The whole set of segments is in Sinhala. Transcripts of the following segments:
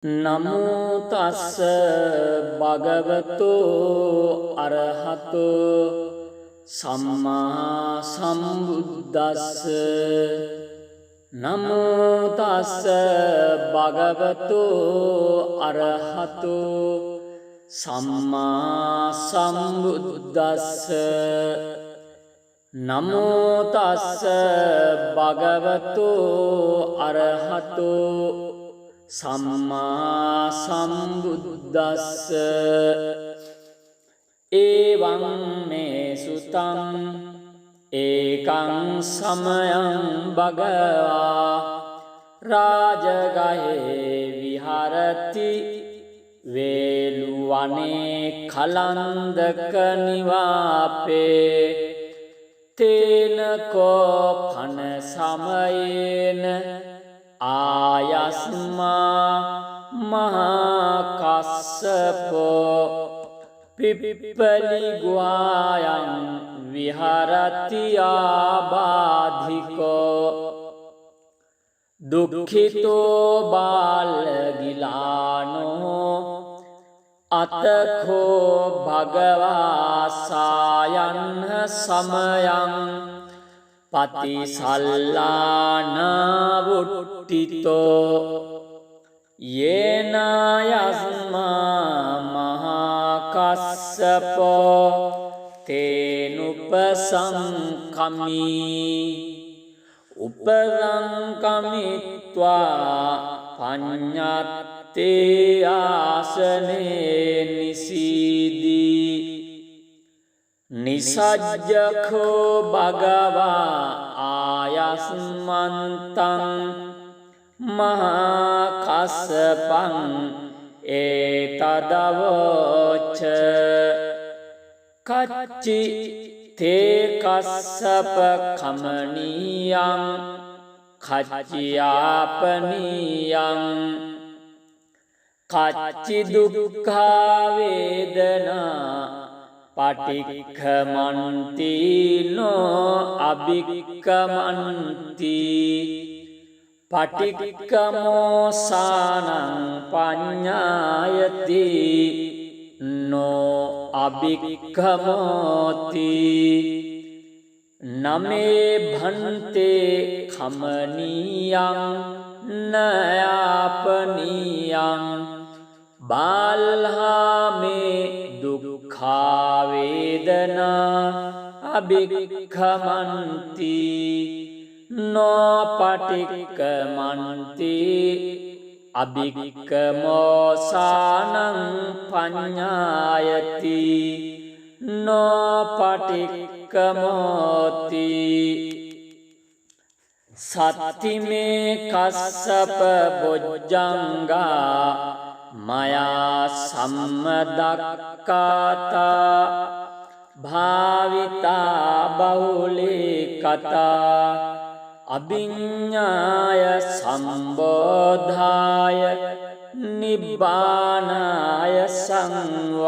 නමෝ තස්ස භගවතු අරහතු සම්මා සම්බුද්දස්ස නමෝ තස්ස භගවතු අරහතු සම්මා සම්බුද්දස්ස නමෝ තස්ස භගවතු අරහතු සම්මා සම්බුද්දස්ස එවං මේ සුතං ඒකං සමයං භගවා රාජගහේ විහරති වේලුවනේ කලන්දක නිවාපේ තේන කෝ පන සමයේන ආයස්මා මහාකස්සපෝ පිප්පලිග්වායන් විහරති ආබාධිකෝ දුක්ඛිතෝ බාලගිලානෝ අතඛෝ භගවා සායන්න සමයං පතිසල්ලානවුට්ටිතෝ යේනායස්මා මහාකස්සපෝ තේනුපසංකමි උපසංකමිත්වා පඤ්ඤත්තේ ආසනේ නිසීදී නිසජ්ජඛෝ භගවා ආයස්මන්තං මහාකස්සපං ඒතදවෝච කච්චි තේ කස්සප කමනීයං කච්චියාපනීයං කච්චි දුක්ඛා වේදනා පටික්ඛමන්ති නෝ අභික්ඛමන්ති පටික්ඛමෝසානං පඤ්ඤායති නෝ අභික්ඛමෝති නමේ භන්තේ khමනීයං නයාපනීයං බාල්හාමේ දුක්ඛා වේදනා අභික්ඛමන්ති නොපටික්ඛමන්ති අභික්ඛමෝසානං පඤ්ඤායති නොපටික්ඛමෝති සත්තිමේ කස්සප බොජ්ජංගා මයා සම්මදක්ඛාතා භාවිතා බහුලී කතා අභිඤ්ඤාය සම්බෝධාය නිබ්බානාය සංවත්තන්ති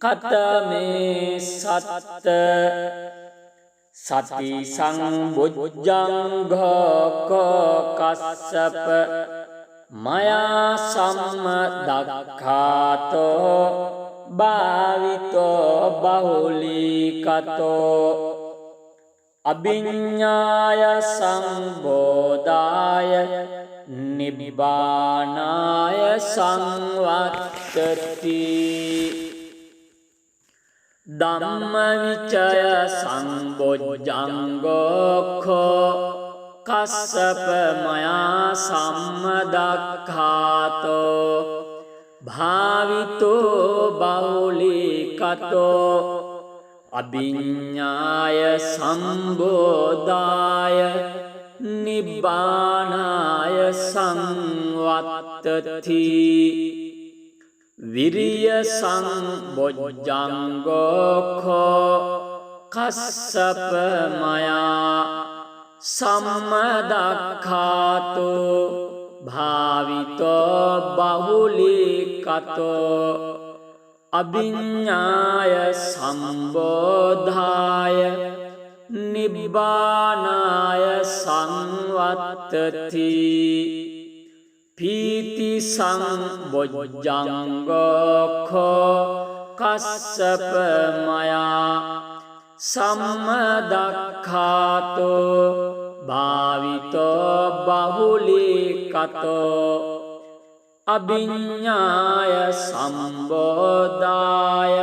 කතමේ සත්ත සති සංබොජ්ජංඝෝ කස්සප මයා සම්මදක්ඛාතෝ භාවිතෝ බහුලීකතෝ අභිඤ්ඤාය සංබෝධාය නිබ්බානාය සංවත්තති ධම්මවිචය සංබොජ්ජංගෝ කස්සප මයා සම්මදක්ඛාතෝ භාවිතෝ බහුලීකතෝ අභිඤ්ඤාය සම්බෝධාය නිබ්බානාය සංවත්තති විරිය සංබොජ්ජංගෝ කස්සප මයා සම්මදක්ඛාතෝ භාවිතෝ බහුලීකතෝ අභිඤ්ඤාය සම්බෝධාය නිබ්බානාය සංවත්තති සංබොජ්ජංගෝඛෝ කස්සප මයා සම්මදක්ඛාතෝ භාවිතෝ බහුලීකතෝ අභිඤ්ඤාය සම්බෝධාය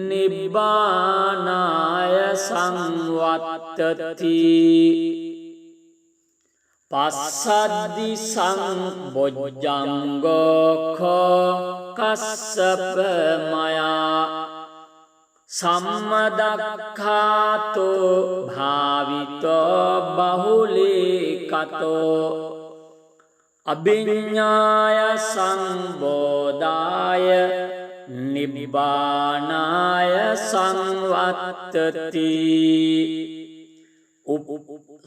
නිබ්බානාය සංවත්තති පස්සද්දි සංබොජ්ජංගෝඛෝ කස්සප මයා සම්මදක්ඛාතෝ භාවිතෝ බහුලීකතෝ අභිඤ්ඤාය සංබෝධාය නිබ්බානාය සංවත්තති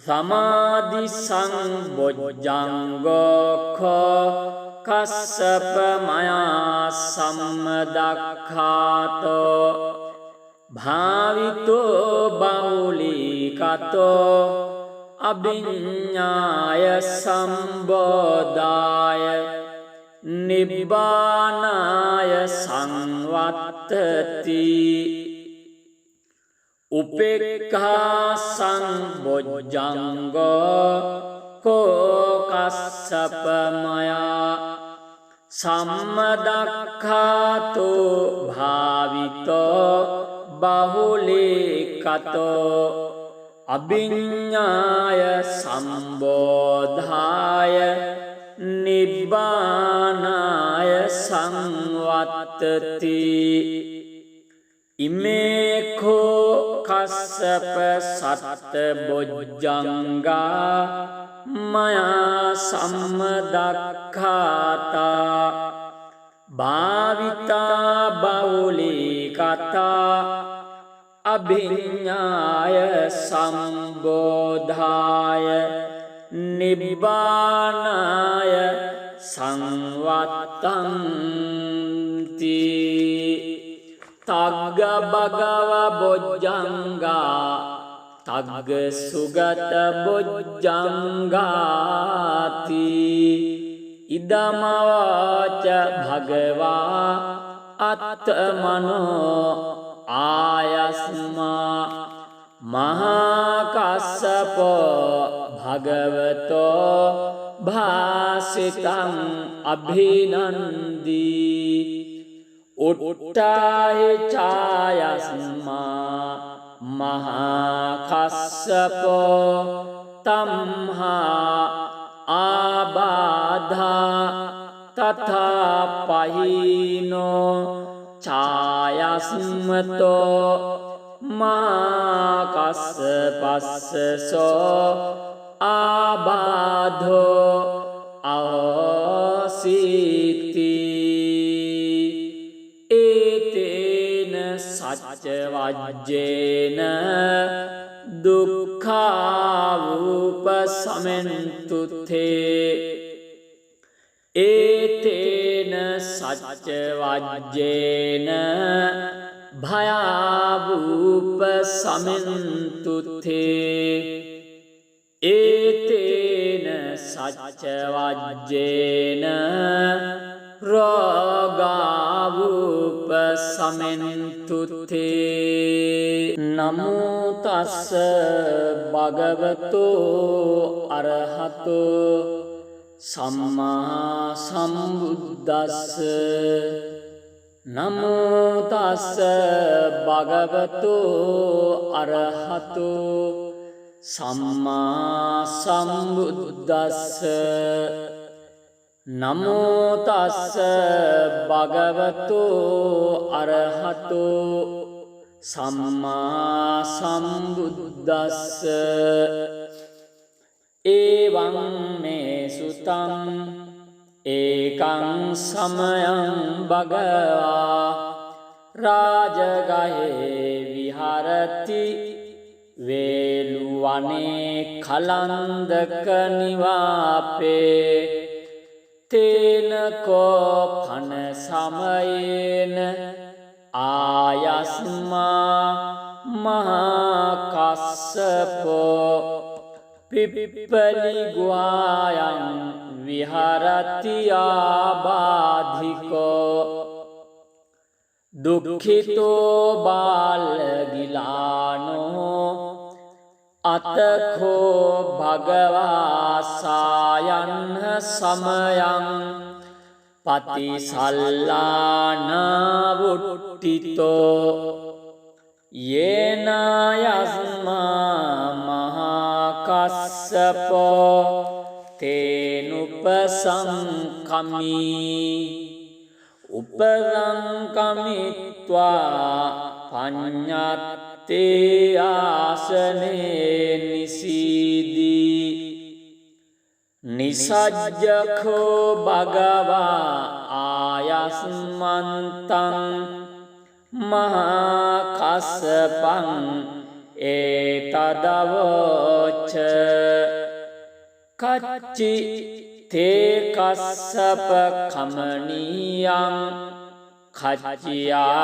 සමාධි සංබොජ්ජංගෝඛෝ කස්සප මයා සම්මදක්ඛාතෝ භාවිතෝ බහුලීකතෝ අභිඤ්ඤාය සම්බෝධාය නිබ්බානාය සංවත්තති උපේක්ඛා සංබොජ්ජංගෝඛෝ කස්සප මයා සම්මදක්ඛාතෝ භාවිතෝ බහුලීකතෝ අභිඤ්ඤාය සම්බෝධාය නිබ්බානාය සංවත්තති ඉමේඛෝ කස්සප සත්ත බොජ්ජංගා මයා සම්මදක්ඛාතා භාවිතා බහුලීකතා අභිඤ්ඤාය සම්බෝධාය නිබ්බානාය සංවත්තන්ති තග්ග භගව බොජ්ජංගා තග්ග සුගත බොජ්ජංගාති ඉදමවාච භගවා අත්තමනෝ ආයස්මා මහා කස්සපෝ භගවතෝ භාසිතං අභිනන්දී උට්ඨාය ඡායස්මා මහා කස්සපෝ තම්හා ආබාධා තථා පහිනෝ ඡායස්මතෝ මහා කස්සපස්සසෝ ආබාධෝ අවසීති ඒතේන සච්ච වජ්ජේන දුක්ඛාවූපසමෙන්තුතේ ඒතේන සච්ච වජ්ජේන භයාවූපසමෙන්තුතේ ඒතේන සච්ච වජ්ජේන රෝගාවූපසමෙන්තුතේ නමෝ තස්ස භගවතෝ අරහතෝ සම්මා සම්බුද්දස්ස නමෝ තස්ස භගවතෝ අරහතෝ සම්මා සම්බුද්දස්ස නමෝ තස්ස භගවතෝ අරහතෝ සම්මා සම්බුද්දස්ස එවං මේ සුතං ඒකං සමයං භගවා රාජගහේ විහරති වේලුවනේ කලන්දක නිවාපේ තේන කෝපන සමයේන ආයස්මා මහා කස්සපෝ පිප්පලි ගුහායන් විහරති ආබාධිකෝ දුක්ඛිතෝ බාලගිලානෝ අතඛෝ භගවා සායන්න සමයං පතිසල්ලාන වුට්ටිතෝ යේනායස්මා මහා කස්සපෝ තේනුපසංකමි උපසංකමිත්වා පඤ්ඤත්තේ ආසනේ නිසීදී නිසජ්ජඛෝ භගවා ආයස්මන්තං මහා කස්සපං ඒතදවෝච කච්චි තේ කස්සප කමනීයං කච්චියාපනීයං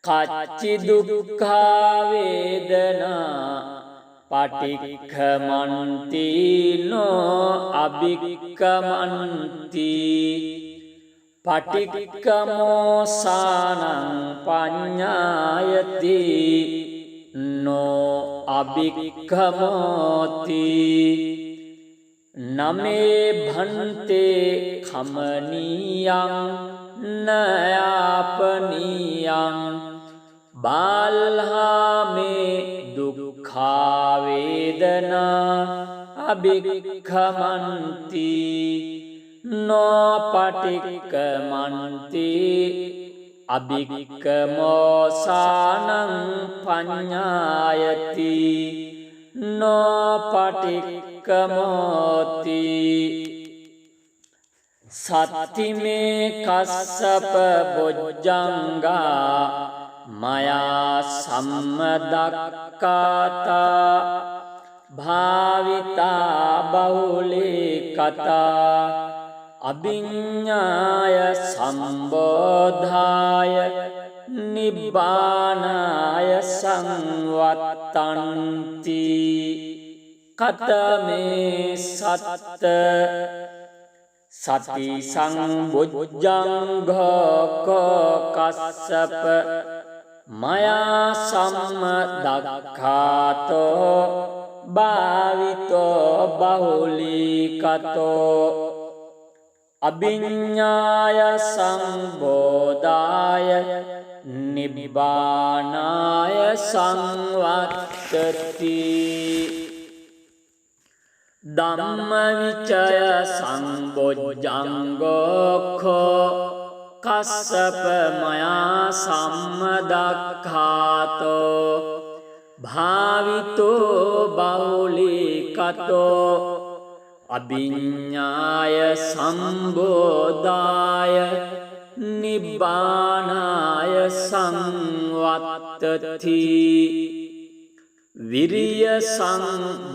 කච්චි දුක්ඛා වේදනා පටික්ඛමන්ති නෝ අභික්ඛමන්ති පටික්ඛමෝසානං පඤ්ඤායති නෝ අභික්ඛමෝති නමේ භන්තේ කමනීයං නයාපනීයං බාල්හාමේ දුක්ඛා වේදනා අභික්ඛමන්ති නෝ පටික්ඛමන්ති අභික්ඛමෝසානං පඤ්ඤායති නෝ පටික්ඛමෝති සත්තිමේ කස්සප බොජ්ජංගා මයා සම්මදක්ඛාතා භාවිතා බහුලේ කතා අභිඤ්ඤාය සම්බෝධාය නිබ්බානාය සංවත්තන්ති කතමේ සත්ත සති සංබොජ්ජංඝෝ කස්සප මයා සම්මදක්ඛාතෝ භාවිතෝ බහුලීකතෝ අභිඤ්ඤාය සංබෝධාය නිබ්බානාය සංවත්තති ධම්මවිචය සංබොජ්ජංගෝ කස්සප මයා සම්මදක්ඛාතෝ භාවිතෝ බහුලීකතෝ අභිඤ්ඤාය සම්බෝධාය නිබ්බානාය සංවත්තති විරිය සංබොජ්ජංගෝ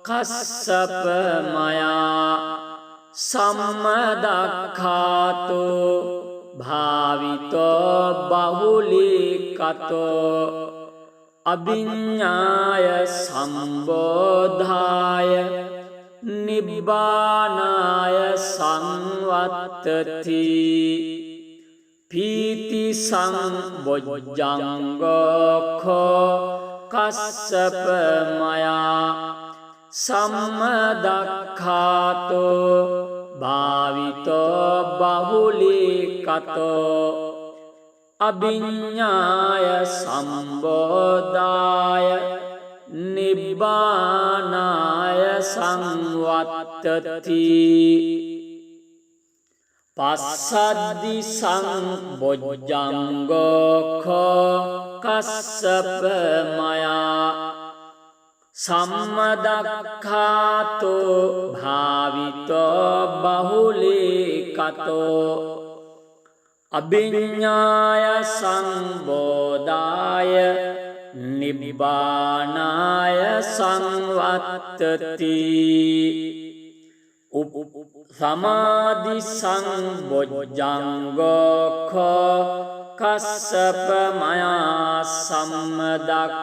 කස්සප මයා සම්මදක්ඛාතෝ භාවිතෝ බහුලීකතෝ අභිඤ්ඤාය සම්බෝධාය නිබ්බානාය සංවත්තති පීති සංබොජ්ජංගෝ කස්සප මයා සම්මදක්ඛාතෝ භාවිතෝ බහුලීකතෝ අභිඤ්ඤාය සම්බෝධාය නිබ්බානාය සංවත්තති පස්සද්දි සංබොජ්ජංගෝ කස්සප මයා සම්මදක්ඛාතෝ භාවිතෝ බහුලීකතෝ අභිඤ්ඤාය සංබෝධාය නිබ්බානාය සංවත්තති සමාධි සංබොජ්ජංගෝ කස්සප මයා සම්මදක්ඛාතෝ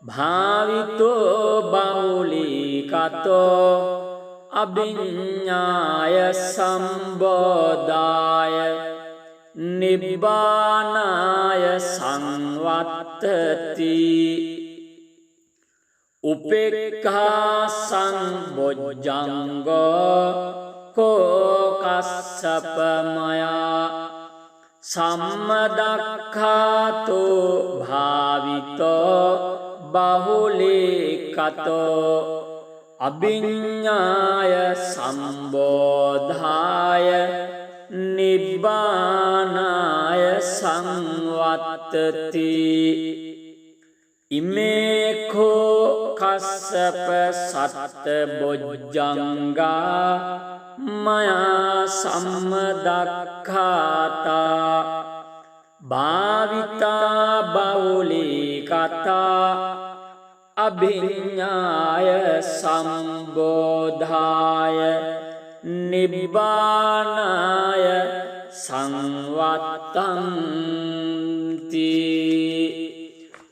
භාවිතෝ බහුලීකතෝ අභිඤ්ඤාය සම්බෝධාය නිබ්බානාය සංවත්තති උපේක්ඛා සංබොජ්ජංගෝ කෝ කස්සප මයා සම්මදක්ඛාතෝ භාවිතෝ බහුලීකතෝ අභිඤ්ඤාය සම්බෝධාය නිබ්බානාය සංවත්තති ඉමේඛෝ කස්සප සත්ත බොජ්ජංගා මයා සම්මදක්ඛාතා භාවිතා බහුලීකතා අභිඤ්ඤාය සම්බෝධාය නිබ්බානාය සංවත්තන්ති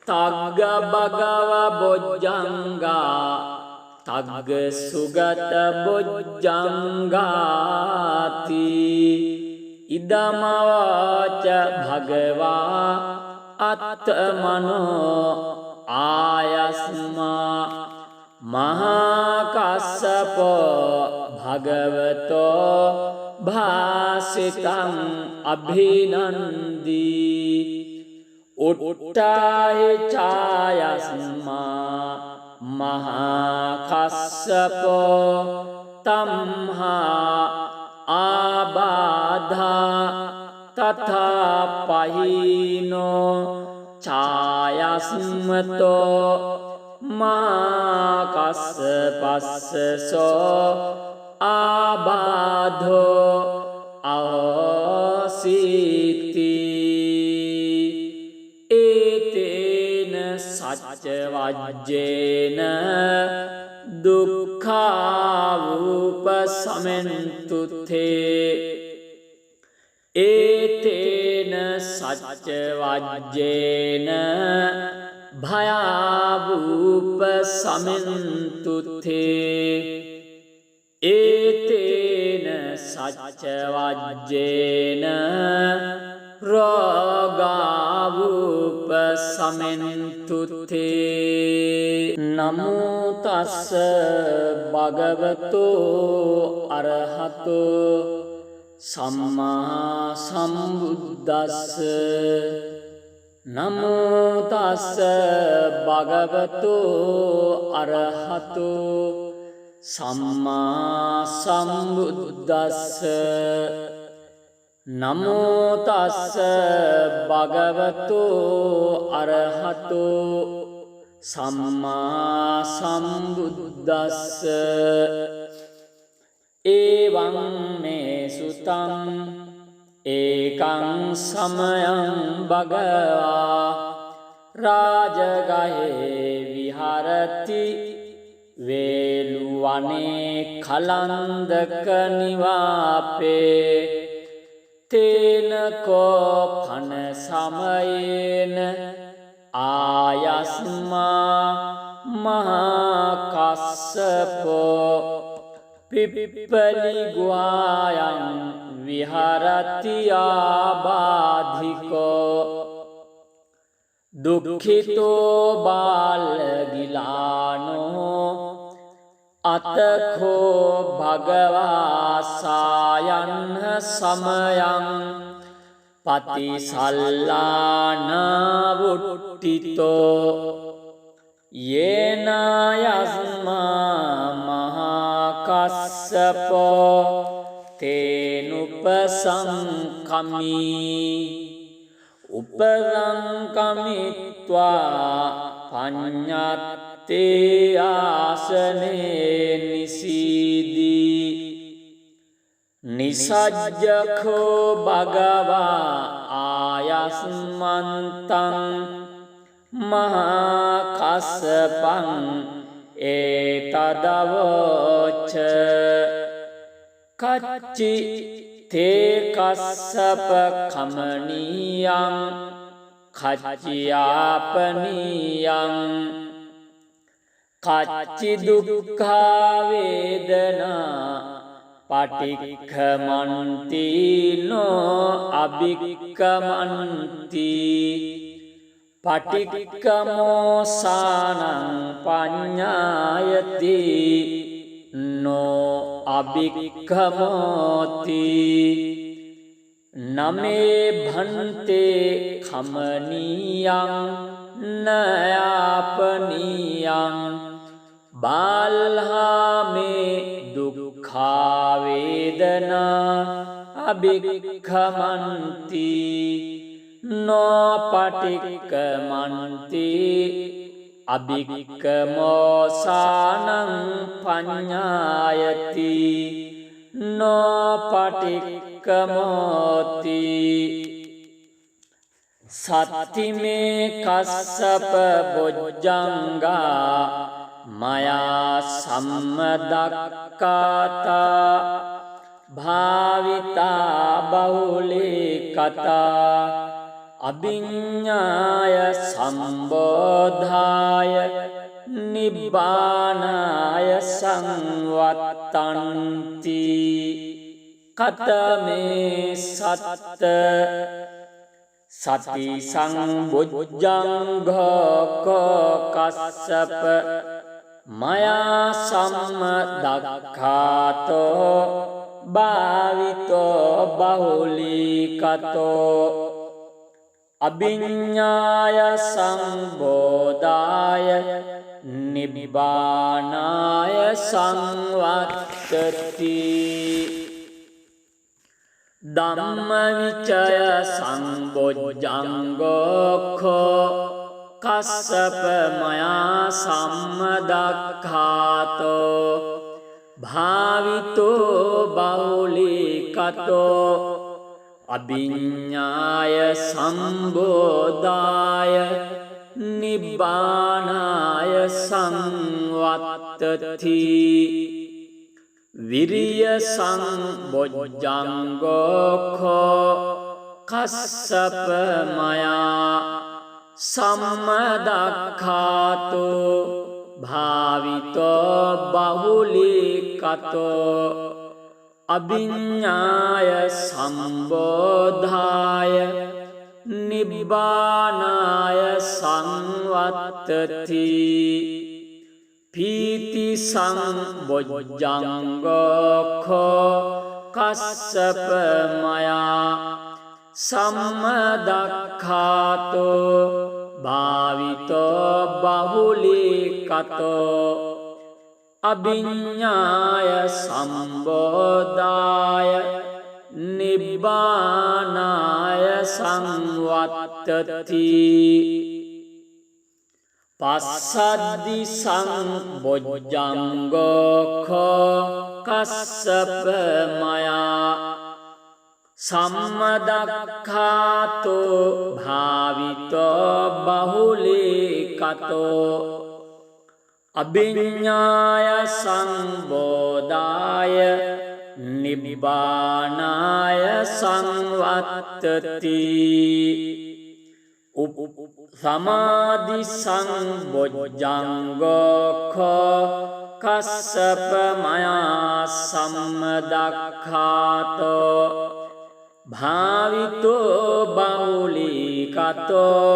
තග්ග භගව බොජ්ජංගා තග්ග සුගත බොජ්ජංගාති ඉදමවාච භගවා අත්තමනෝ ආයස්මා මහා කස්සපෝ භගවතෝ භාසිතං අභිනන්දී උට්ඨාහි ඡායස්මා මහා කස්සපෝ තම්හා ආබාධා තථා පහිනෝ ඡායස්මතෝ මා කස්සපස්සසෝ ආබාධෝ අවසීති ඒතේන සච්ච වජ්ජේන දුක්ඛාවූපසමෙන්තු තේ ඒතේන සච්ච වජ්ජේන භයාවූපසමෙන්තු තේ ඒතේන සච්ච වජ්ජේන රෝගාවූපසමෙන්තු තේ නමෝ තස්ස භගවතෝ අරහතෝ සම්මා සම්බුද්දස්ස නමෝ තස්ස භගවතෝ අරහතෝ සම්මා සම්බුද්දස්ස නමෝ තස්ස භගවතෝ අරහතෝ සම්මා සම්බුද්දස්ස එවං මේ සුතං ඒකං සමයං භගවා රාජගහේ විහරති වේලුවනේ කලන්දක නිවාපේ තේන කෝපන සමයේන ආයස්මා මහා කස්සපෝ පිප්පලි ගුවායන් විහරති ආබාධිකෝ දුක්ඛිතෝ බාලගිලානෝ අතඛෝ භගවා සායන්න සමයං පතිසල්ලාන වුට්ටිතෝ යේනායස්මා මහා කස්සපෝ තේනුපසංකමී උපසංකමිත්වා පඤ්ඤත්තේ ආසනේ නිසීදී නිසජ්ජඛෝ භගවා ආයස්මන්තං මහා කස්සපං ඒතදවෝච කච්චි තේ කස්සප කමනීයං කච්චියාපනීයං කච්චි දුක්ඛා වේදනා පටික්ඛමන්ති නෝ අභික්ඛමන්ති පටික්ඛමෝසානං පඤ්ඤායති නෝ අභික්ඛමෝති නමේ භන්තේ කමනීයං නයාපනීයං බාල්හාමේ දුක්ඛා වේදනා අභික්ඛමන්ති නෝ පටික්ඛමන්ති අභික්ඛමෝසානං පඤ්ඤායති නෝ පටික්ඛමෝති සත්තිමේ කස්සප බොජ්ජංගා මයා සම්මදක්ඛාතා භාවිතා බහුලේ කතා අභිඤ්ඤාය සම්බෝධාය නිබ්බානාය සංවත්තන්ති කතමේ සත්ත සති සංබොජ්ජංඝෝ කස්සප මයා සම්මදක්ඛාතෝ භාවිතෝ බහුලීකතෝ අභිඤ්ඤාය සංබෝධාය නිබ්බානාය සංවත්තති ධම්මවිචය සංබොජ්ජංගෝ කස්සප මයා සම්මදක්ඛාතෝ භාවිතෝ බහුලීකතෝ අභිඤ්ඤාය සම්බෝධාය නිබ්බානාය සංවත්තති විරිය සංබොජ්ජංගෝ කස්සප මයා සම්මදක්ඛාතෝ භාවිතෝ බහුලීකතෝ අභිඤ්ඤාය සම්බෝධාය නිබ්බානාය සංවත්තති පීති සංබොජ්ජංගෝ කස්සප මයා සම්මදක්ඛාතෝ භාවිතෝ බහුලීකතෝ අභිඤ්ඤාය සම්බෝධාය නිබ්බානාය සංවත්තති පස්සද්දි සංබොජ්ජංගෝ කස්සප මයා සම්මදක්ඛාතෝ භාවිතෝ බහුලීකතෝ අභිඤ්ඤාය සංබෝධාය නිබ්බානාය සංවත්තති සමාධි සංබොජ්ජංගෝ කස්සප මයා සම්මදක්ඛාතෝ භාවිතෝ බහුලීකතෝ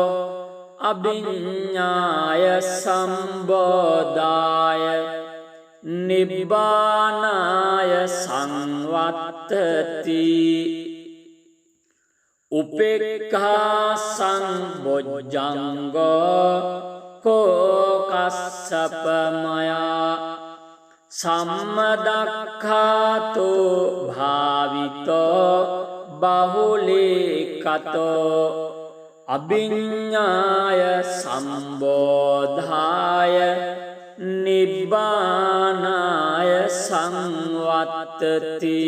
අභිඤ්ඤාය සම්බෝධාය නිබ්බානාය සංවත්තති උපේක්ඛා සංබොජ්ජංගෝ කස්සප මයා සම්මදක්ඛාතෝ භාවිතෝ බහුලීකතෝ අභිඤ්ඤාය සම්බෝධාය නිබ්බානාය සංවත්තති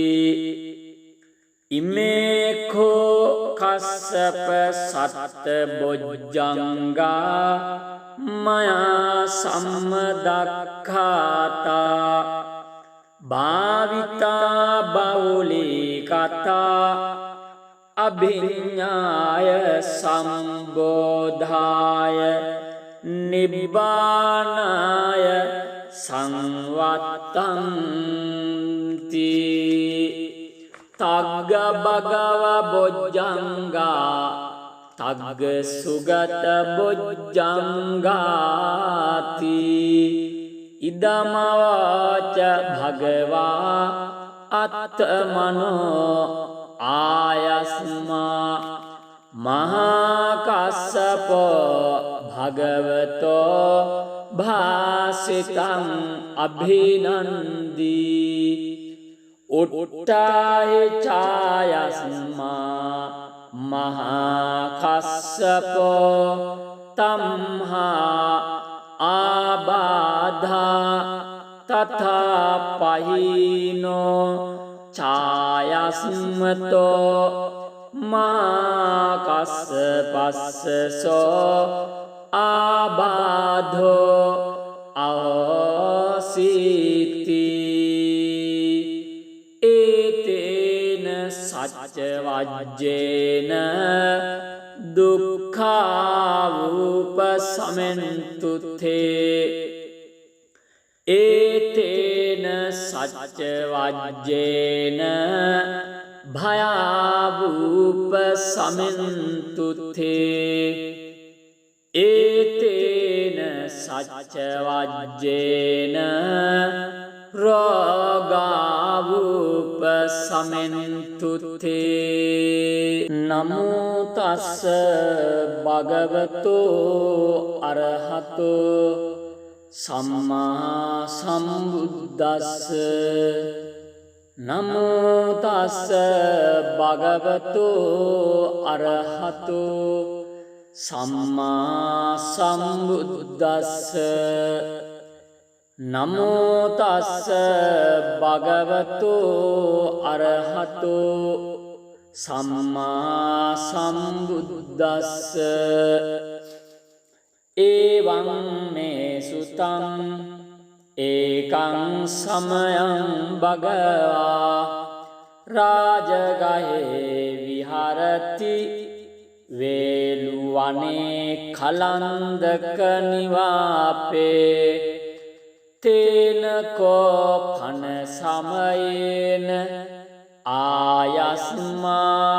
ඉමේඛෝ කස්සප සත්ත බොජ්ජංගා මයා සම්මදක්ඛාතා භාවිතා බහුලීකතා කතා අභිඤ්ඤාය සම්බෝධාය නිබ්බානාය සංවත්තන්ති තග්ග භගව බොජ්ජංගා තග්ග සුගත බොජ්ජංගාති ඉදමවාච භගවා අත්තමනෝ ආයස්මා මහා කස්සපෝ භගවතෝ භාසිතං අභිනන්දී උට්ඨාය ඡායස්මා මහා කස්සපෝ තම්හා ආබාධා තථා පහිනෝ ඡායස්මතෝ මහා කස්සපස්සසෝ ආබාධෝ අවසීති ඒතේන සච්ච වජ්ජේන දුක්ඛාවූපසමෙන්තු තේ ඒතේන සච්ච වජ්ජේන භයාවූපසමෙන්තු තේ ඒතේන සච්ච වජ්ජේන රෝගාවූපසමෙන්තු තේ නමෝ තස්ස භගවතෝ අරහතෝ සම්මා සම්බුද්දස්ස නමෝ තස්ස භගවතෝ අරහතෝ සම්මා සම්බුද්දස්ස නමෝ තස්ස භගවතෝ අරහතෝ සම්මා සම්බුද්දස්ස එවං මේ සුතං ඒකං සමයං භගවා රාජගහේ විහරති වේලුවනේ කලන්දක නිවාපේ තේන කෝ පන සමයේන ආයස්මා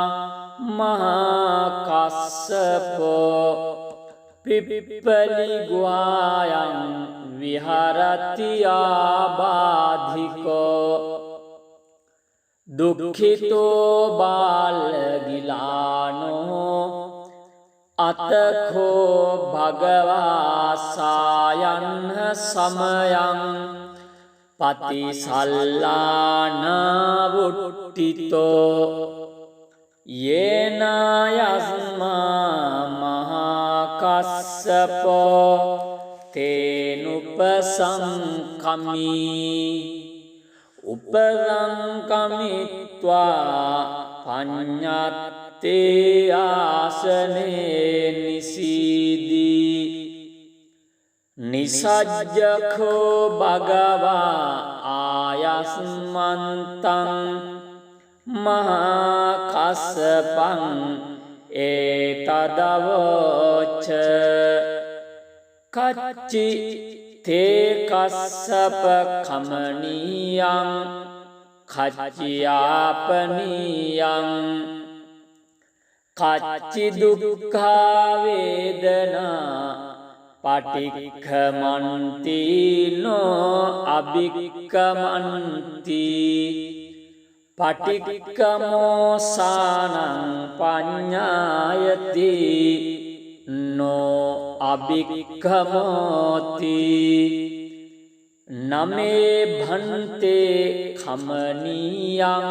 මහා කස්සපෝ පිප්පලි ගුවායන් විහරති ආබාධිකෝ දුක්ඛිතෝ බාලගිලානෝ අතඛෝ භගවා සායන්න සමයං පතිසල්ලාන වුට්ටිතෝ යේනායස්මා මහා කස්සපෝ තේනුපසංකමි උපසංකමිත්වා පඤ්ඤත්තේ ආසනේ නිසීදී නිසජ්ජඛෝ භගවා ආයස්මන්තං මහා කස්සපං ඒතදවෝච කච්චි තේ කස්සප කමනීයං කච්චියාපනීයං කච්චි දුක්ඛා වේදනා පටික්ඛමන්ති නෝ අභික්ඛමන්ති පටික්ඛමෝසානං පඤ්ඤායති නෝ අභික්ඛමෝති නමේ භන්තේ කමනීයං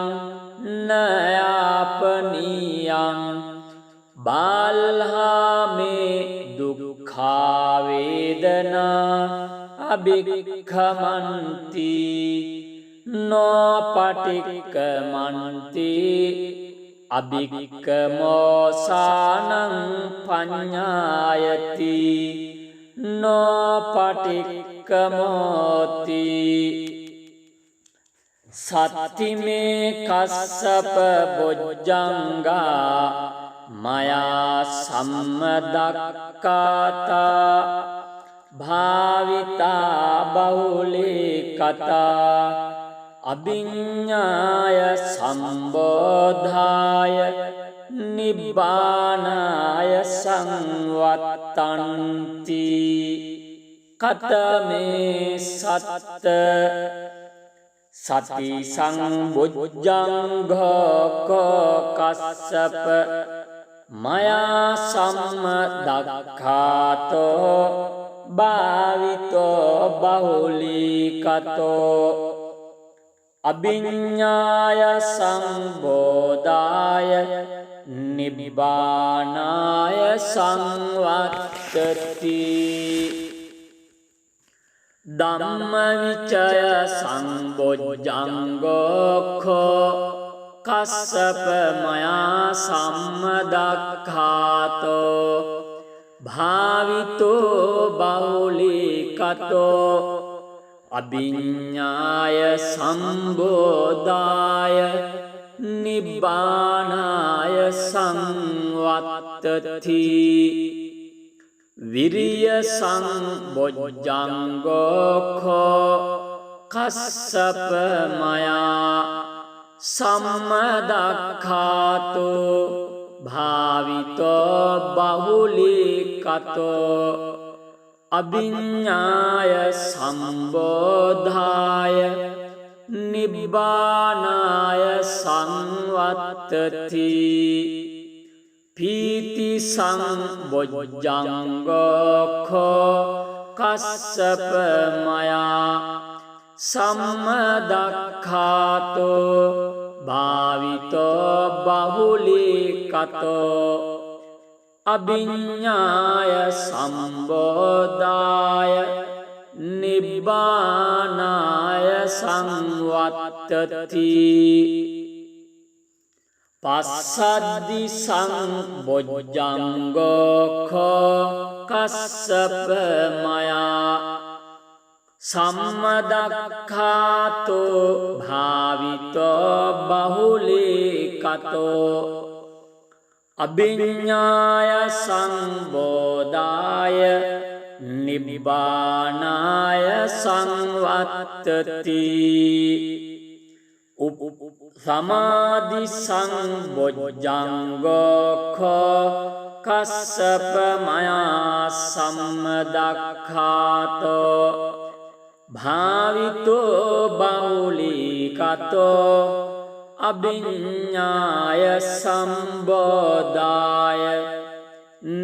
නයාපනීයං බාල්හාමේ දුක්ඛා වේදනා අභික්ඛමන්ති නෝ පටික්ඛමන්ති අභික්ඛමෝසානං පඤ්ඤායති නෝ පටික්ඛමෝති සත්තිමේ කස්සප බොජ්ජංගා මයා සම්මදක්ඛාතා භාවිතා බහුලී කතා අභිඤ්ඤාය සම්බෝධාය නිබ්බානාය සංවත්තන්ති කතමේ සත්ත සති සංබොජ්ජංඝෝ කස්සප මයා සම්මදක්ඛාතෝ භාවිතෝ බහුලීකතෝ අභිඤ්ඤාය සංබෝධාය නිබ්බානාය සංවත්තති ධම්මවිචය සංබොජ්ජංගෝ කස්සප මයා සම්මදක්ඛාතෝ භාවිතෝ බහුලීකතෝ අභිඤ්ඤාය සම්බෝධාය නිබ්බානාය සංවත්තති විරිය සංබොජ්ජංගෝ කස්සප මයා සම්මදක්ඛාතෝ භාවිතෝ බහුලීකතෝ අභිඤ්ඤාය සම්බෝධාය නිබ්බානාය සංවත්තති පීති සංබොජ්ජංගෝ කස්සප මයා සම්මදක්ඛාතෝ භාවිතෝ බහුලීකතෝ අභිඤ්ඤාය සම්බෝධාය නිබ්බානාය සංවත්තති පස්සද්දි සංබොජ්ජංගෝ කස්සප මයා සම්මදක්ඛාතෝ භාවිතෝ බහුලීකතෝ අභිඤ්ඤාය සංබෝධාය නිබ්බානාය සංවත්තති සමාධි සංබොජ්ජංගෝ කස්සප මයා සම්මදක්ඛාතෝ භාවිතෝ බහුලීකතෝ අභිඤ්ඤාය සම්බෝධාය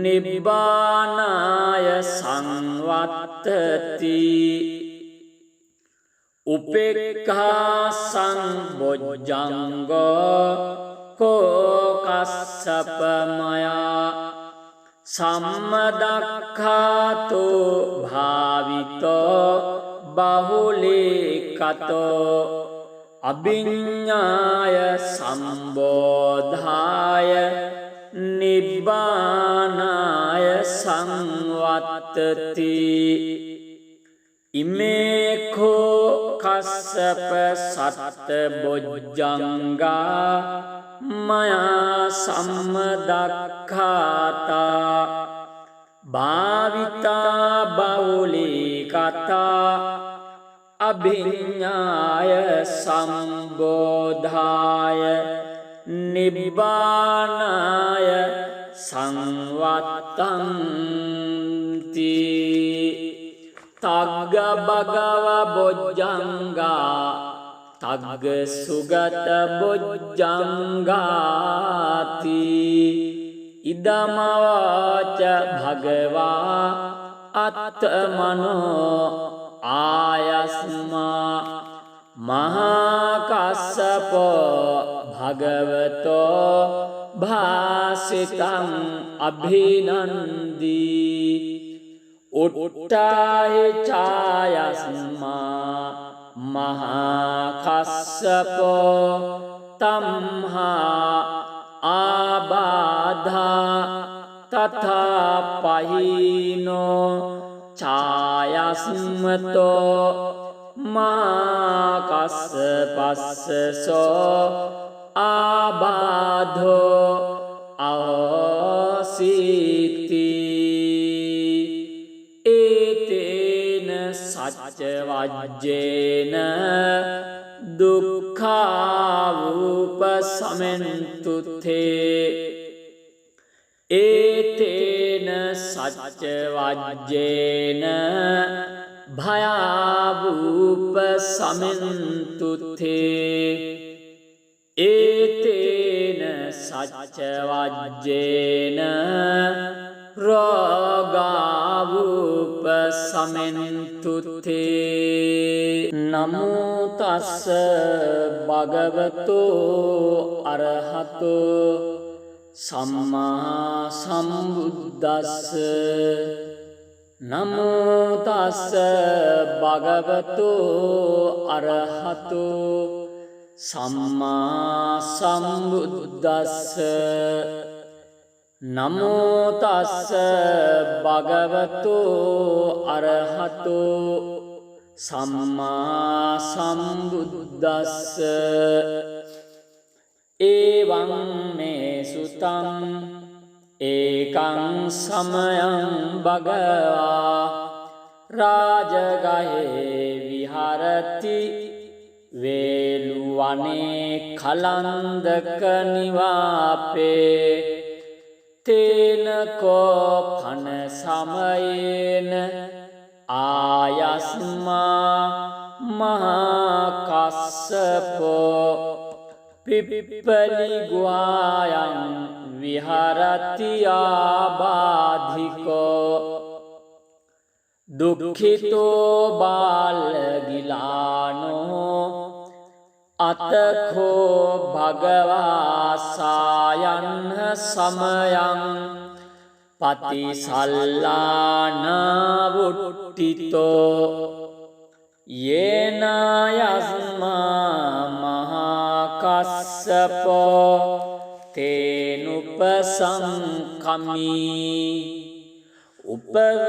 නිබ්බානාය සංවත්තති උපේක්ඛා සංබොජ්ජංගෝ කස්සප මයා සම්මදක්ඛාතෝ භාවිතෝ බහුලීකතෝ අභිඤ්ඤාය සම්බෝධාය නිබ්බානාය සංවත්තති ඉමේඛෝ කස්සප සත්ත බොජ්ජංගා මයා සම්මදක්ඛාතා භාවිතා බහුලීකතා අභිඤ්ඤාය සම්බෝධාය නිබ්බානාය සංවත්තන්ති තග්ග භගව බොජ්ජංගා තග්ග සුගත බොජ්ජංගාති ඉදමවාච භගවා අත්තමනෝ ආයස්මා මහා කස්සපෝ භගවතෝ භාසිතං අභිනන්දී උට්ඨාය ඡායස්මා මහා කස්සපෝ තම්හා ආබාධා තථා පහිනෝ ඡායස්මතෝ මහාකස්සපස්සසෝ ආබාධෝ අවසීති ඒතේන සච්ච වජ්ජේන දුක්ඛාවූපසමෙන්තුතේ ඒතේන සච්ච වජ්ජේන භයාවූපසමෙන්තුතේ ඒතේන සච්ච වජ්ජේන රෝගාවූපසමෙන්තුතේ නමෝ තස්ස භගවතෝ අරහතෝ සම්මා සම්බුද්දස්ස නමෝ තස්ස භගවතෝ අරහතෝ සම්මා සම්බුද්දස්ස නමෝ තස්ස භගවතෝ අරහතෝ සම්මා සම්බුද්දස්ස ඒවං මේ සුතං ඒකං සමයං භගවා රාජගහේ විහරති වේලුවනේ කලන්දක නිවාපේ තේන කෝපන සමයේන ආයස්මා මහාකස්සපෝ පිප්පලි ගුවායන් විහරති ආබාධිකෝ දුක්ඛිතෝ බාලගිලානෝ අතඛෝ භගවා සායන්න සමයං පතිසල්ලාන වුට්ටිතෝ යේනායස්මා මහාකස්සපෝ තේනුපසංකමී උපසංකමිත්වා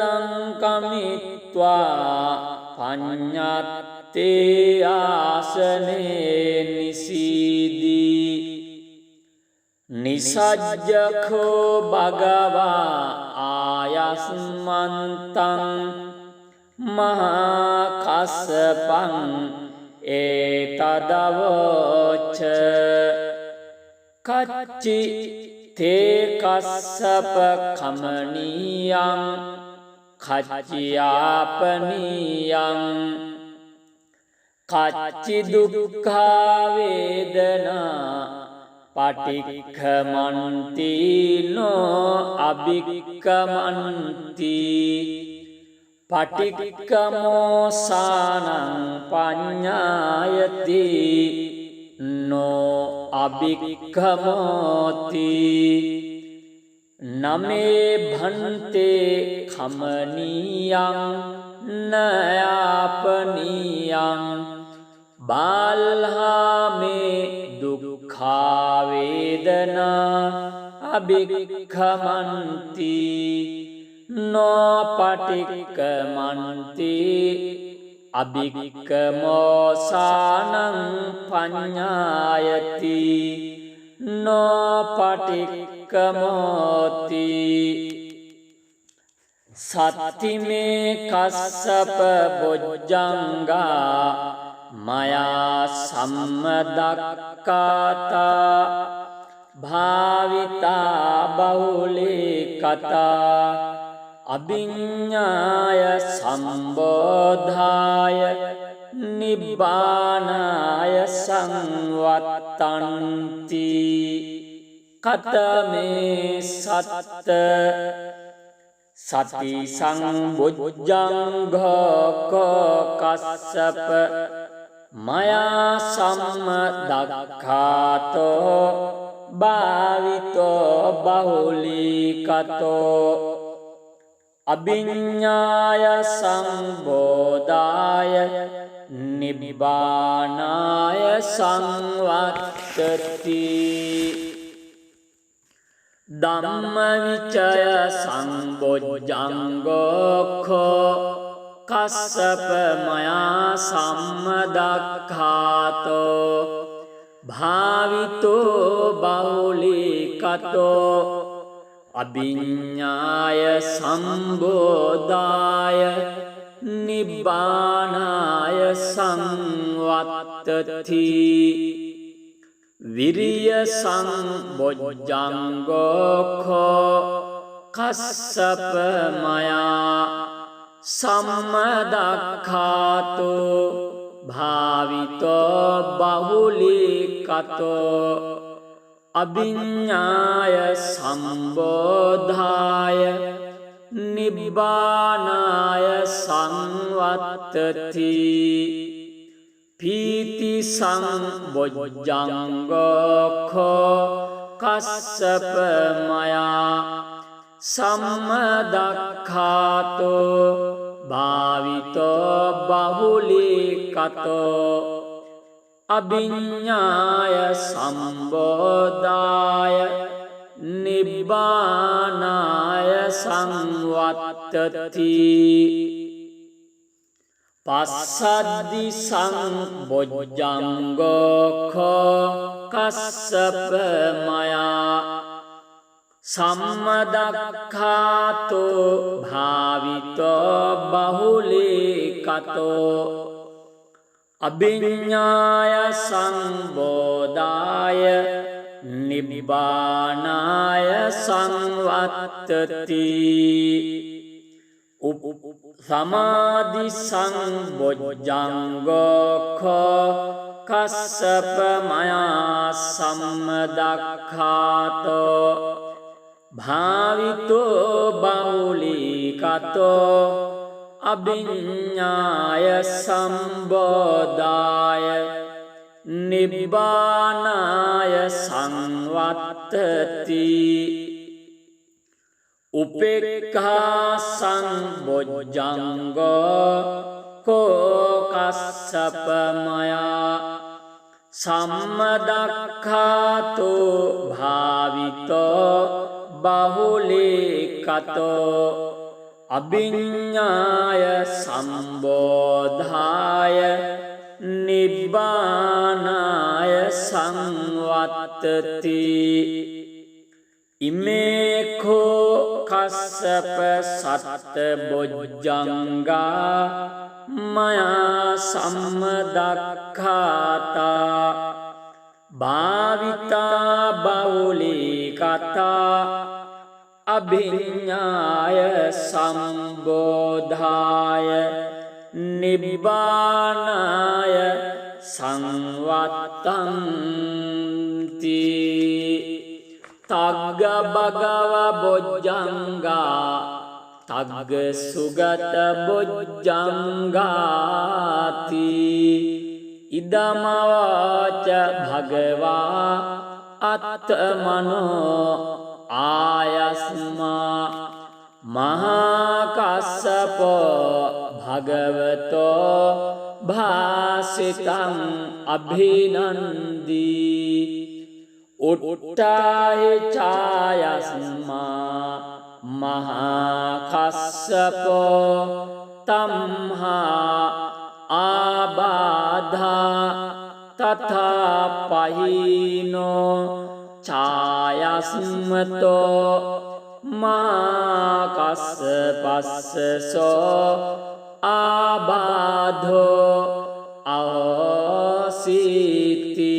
පඤ්ඤත්තේ ආසනේ නිසීදී නිසජ්ජඛෝ භගවා ආයස්මන්තං මහාකස්සපං ඒතදවෝච කච්චි තේ කස්සප කමනීයං කච්චියාපනීයං කච්චි දුක්ඛා වේදනා පටික්ඛමන්ති නෝ අභික්ඛමන්ති පටික්ඛමෝසානං පඤ්ඤායති නෝ අභික්ඛමෝති නමේ භන්තේ කමනීයං නයාපනීයං බාල්හාමේ දුක්ඛා වේදනා අභික්ඛමන්ති නෝ පටික්ඛමන්ති අභික්ඛමෝසානං පඤ්ඤායති නෝ පටික්ඛමෝති සත්තිමේ කස්සප බොජ්ජංගා මයා සම්මදක්ඛාතා භාවිතා බහුලේ කතා අභිඤ්ඤාය සම්බෝධාය නිබ්බානාය සංවත්තන්ති කතමේ සත්ත සති සංබොජ්ජංඝෝ කස්සප මයා සම්මදක්ඛාතෝ භාවිතෝ බහුලීකතෝ අභිඤ්ඤාය සංබෝධාය නිබ්බානාය සංවත්තති ධම්මවිචය සංබොජ්ජංගෝ කස්සප මයා සම්මදක්ඛාතෝ භාවිතෝ බහුලීකතෝ අභිඤ්ඤාය සම්බෝධාය නිබ්බානාය සංවත්තති විරිය සංබොජ්ජංගෝ කස්සප මයා සම්මදක්ඛාතෝ භාවිතෝ බහුලීකතෝ අභිඤ්ඤාය සම්බෝධාය නිබ්බානාය සංවත්තති පීති සංබොජ්ජංගෝ කස්සප මයා සම්මදක්ඛාතෝ භාවිතෝ බහුලීකතෝ අභිඤ්ඤාය සම්බෝධාය නිබ්බානාය සංවත්තති පස්සද්දි සංබොජ්ජංගෝ කස්සප මයා සම්මදක්ඛාතෝ භාවිතෝ බහුලීකතෝ අභිඤ්ඤාය සංබෝධාය නිබ්බානාය සංවත්තති සමාධි සංබොජ්ජංගෝ කස්සප මයා සම්මදක්ඛාතෝ භාවිතෝ බහුලීකතෝ අභිඤ්ඤාය සම්බෝධාය නිබ්බානාය සංවත්තති උපේක්ඛා සංබොජ්ජංගෝ කෝ කස්සප මයා සම්මදක්ඛාතෝ භාවිතෝ බහුලීකතෝ අභිඤ්ඤාය සම්බෝධාය නිබ්බානාය සංවත්තති ඉමේඛෝ කස්සප සත්ත බොජ්ජංගා මයා සම්මදක්ඛාතා භාවිතා බහුලීකතා අභිඤ්ඤාය සම්බෝධාය නිබ්බානාය සංවත්තන්ති තග්ග භගව බොජ්ජංගා තග්ග සුගත බොජ්ජංගාති ඉදමවාච භගවා අත්තමනෝ ආයස්මා මහා කස්සපෝ භගවතෝ භාසිතං අභිනන්දී උට්ඨාහි ඡායස්මා මහා කස්සපෝ තම්හා ආබාධා තථා පහිනෝ ඡායස්මතෝ මා කස්සපස්සසෝ ආබාධෝ අවසීති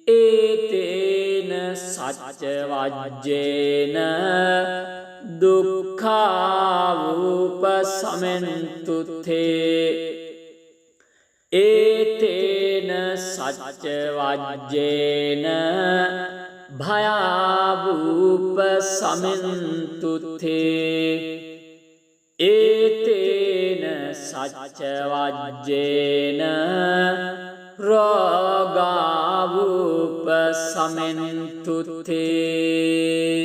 ඒතේන සච්ච වජ්ජේන දුක්ඛාවූපසමෙන්තුතේ ඒතේන සච්ච වජ්ජේන භයාවූපසමෙන්තුතේ ඒතේන සච්ච වජ්ජේන රෝගාවූපසමෙන්තුතේ